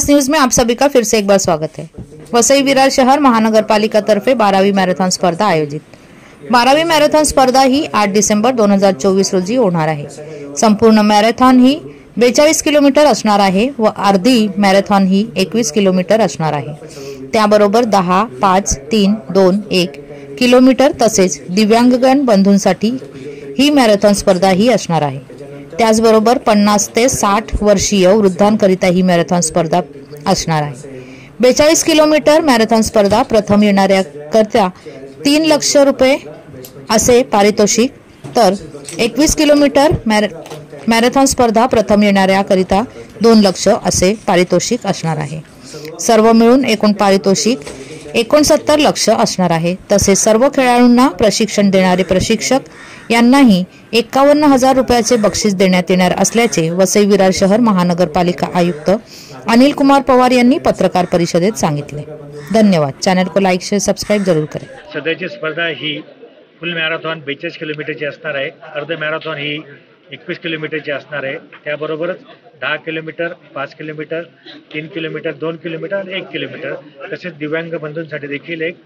News में आप सभी का फिर से एक बार स्वागत है। वसई विरार शहर महानगरपालिका तर्फे 12वीं मॅरेथॉन स्पर्धा आयोजित। 12वीं मॅरेथॉन स्पर्धा ही 8 डिसेंबर 2024 रोजी होणार आहे। संपूर्ण मॅरेथॉन ही 42 किलोमीटर असणार आहे व अर्धी मॅरेथॉन ही 21 किलोमीटर असणार आहे। त्याबरोबर 10, 5, 3, 2, 1 किलोमीटर तसेच दिव्यांगगण बंधूंसाठी ही मॅरेथॉन स्पर्धा ही असणार आहे। त्याचबरोबर 50 ते 60 वर्षीय वृद्धांकरिता ही मॅरेथॉन स्पर्धा असणार आहे। 42 किलोमीटर मॅरेथॉन स्पर्धा प्रथम येणाऱ्या करता 3 लाख रुपये असे पारितोषिक, तर 21 किलोमीटर मॅरेथॉन स्पर्धा प्रथम येणाऱ्या करिता 2 लाख असे पारितोषिक असणार आहे। सर्व मिळून एकूण पारितोषिक 69 लाख असणार आहे। तसेच सर्व खेळाडूंना प्रशिक्षण देणारे प्रशिक्षक यांनाही 51,000 रुपयाचे बक्षीस देण्यात येणार असल्याचे वसई विरार शहर महानगरपालिका आयुक्त अनिल कुमार पवार यांनी पत्रकार परिषदेत सांगितले। धन्यवाद। चैनल को लाइक शेयर सब्सक्राइब जरूर करें। सध्याची स्पर्धा ही फुल मॅरेथॉन 42 किलोमीटरची असणार आहे। अर्ध मॅरेथॉन ही 21 किलोमीटरची असणार आहे। त्याबरोबरच 10 किलोमीटर, 5 किलोमीटर, 3 किलोमीटर, 2 किलोमीटर आणि 1 किलोमीटर तसेच दिव्यांग बंधूंसाठी देखील एक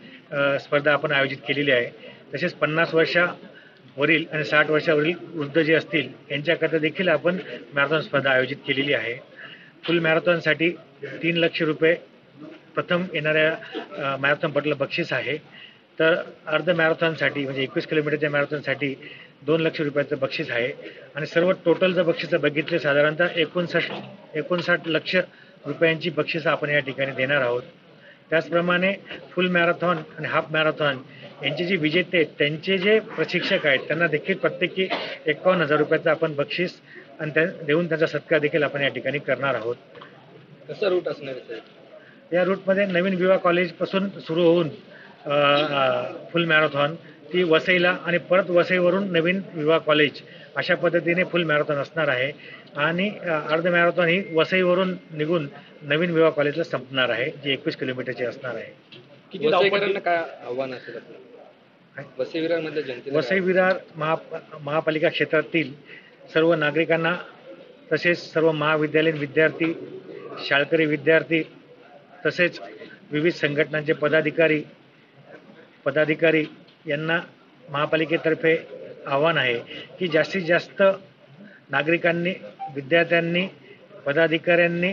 स्पर्धा आपण आयोजित केलेली आहे। तसेच 50 वर्षावरील आणि 60 वर्षावरील वृद्ध जे असतील यांच्याकरता देखील आपण मॅरेथॉन स्पर्धा आयोजित केलेली आहे। फुल मॅरेथॉनसाठी 3 लाख रुपये प्रथम येणाऱ्या मॅरेथॉनपटला बक्षीस आहे। तर अर्ध मॅरेथॉनसाठी म्हणजे 21 किलोमीटरच्या मॅरेथॉनसाठी 2 लाख रुपयाचं बक्षीस आहे आणि सर्व टोटल जर बक्षीस बघितले साधारणतः 59 लाख रुपयांची बक्षीस आपण या ठिकाणी देणार आहोत। त्याचप्रमाणे फुल मॅरेथॉन आणि हाफ मॅरेथॉन यांचे जे विजेते आहेत त्यांचे जे प्रशिक्षक आहेत त्यांना देखील प्रत्येकी 51,000 रुपयाचं आपण बक्षीस आणि देऊन त्यांचा सत्कार देखील आपण या ठिकाणी करणार आहोत। कसं रूट असणार आहे? या रूटमध्ये नवीन विवा कॉलेजपासून सुरू होऊन फुल मॅरेथॉन ती वसईला आणि परत वसईवरून नवीन विवा कॉलेज अशा पद्धतीने फुल मॅरेथॉन असणार आहे आणि अर्ध मॅरेथॉन ही वसईवरून निघून नवीन विवा कॉलेजला संपणार आहे, जी 21 किलोमीटरची असणार आहे। किती धावपटूंना काय आव्हान असेल वसई विरारमधल्या जनतेला? वसई विरार महापालिका क्षेत्रातील सर्व नागरिकांना तसेच सर्व महाविद्यालयीन विद्यार्थी, शाळकरी विद्यार्थी तसेच विविध संघटनांचे पदाधिकारी यांना महापालिकेतर्फे आव्हान आहे की जास्तीत जास्त नागरिकांनी, विद्यार्थ्यांनी, पदाधिकाऱ्यांनी,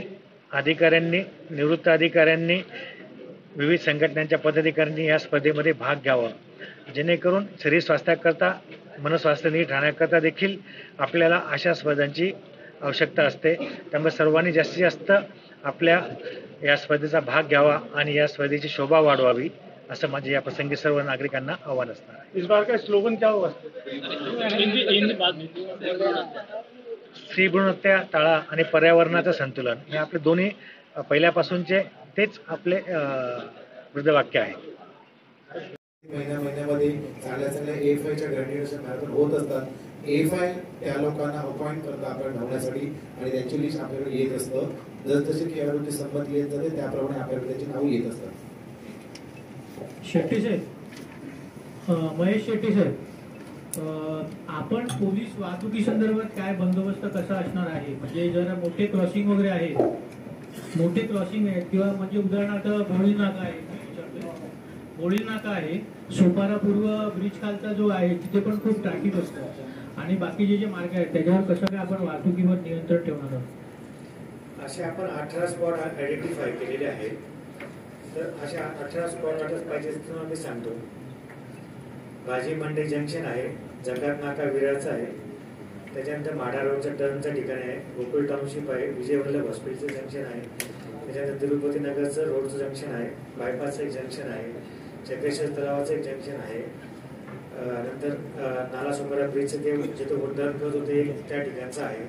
अधिकाऱ्यांनी, निवृत्त अधिकाऱ्यांनी, विविध संघटनांच्या पदाधिकाऱ्यांनी या स्पर्धेमध्ये भाग घ्यावा, जेणेकरून शरीर स्वास्थ्याकरता, मनस्वास्थ्य नीट राहण्याकरता देखील आपल्याला अशा स्पर्धांची आवश्यकता असते। त्यामुळे सर्वांनी जास्तीत जास्त आपल्या या स्पर्धेचा भाग घ्यावा आणि या स्पर्धेची शोभा वाढवावी असं माझे या प्रसंगी सर्व नागरिकांना आव्हान असणार आहे। इस बार का स्लोगन क्या होगा? स्त्री भ्रूण हत्या टाळा आणि पर्यावरणाचं संतुलन हे आपले दोन्ही पहिल्यापासूनचे तेच आपले वृद्धवाक्य आहे। महिन्यामध्ये चांगल्या A5च्या ग्रॅज्युएशन मॅरेथॉन होत असतात। A5 त्या लोकांना अपॉइंट करतात आपण धावण्यासाठी आणि त्यांची लिस्ट आपल्याकडे येत असतं। जसजसे खेळाडूंची संमती येत जाते त्याप्रमाणे आपल्याकडे त्याची नावे येत असतात। शेट्टी साहेब, महेश शेट्टी साहेब, आपण पोलीस वाहतुकी संदर्भात काय बंदोबस्त कसा असणार आहे? म्हणजे जर मोठे क्रॉसिंग वगैरे आहे, मोठे क्रॉसिंग आहेत किंवा म्हणजे उदाहरणार्थ भोळी नाका आहे, सोपारा पूर्व ब्रिज खालचा जो आहे तिथे पण खूप ट्रॅफिक असतं आणि बाकीचे जे मार्ग आहेत त्याच्यावर कसं काय आपण वाहतुकीवर नियंत्रण ठेवणार आहोत? असे आपण 18 स्पॉट आयडेंटिफाय केलेले आहेत। तर अशा 18 स्पॉट पाहिजे म्हणून मी सांगतो। भाजी मंडी जंक्शन आहे, जगात नाका विरारचा आहे, त्याच्यानंतर माढा रोडच्या टर्नचं ठिकाण आहे, गोकुळ टाउनशिप आहे, विजय वल्लभ हॉस्पिटलचं जंक्शन आहे, त्याच्यानंतर तिरुपती नगरचं रोडचं जंक्शन आहे, बायपासचं एक जंक्शन आहे, चक्रेश्वर तलावाचं एक जंक्शन आहे, नंतर नाला सोपारा ब्रिजचं ते जिथे उड्डाण करत होते त्या ठिकाणचं आहे।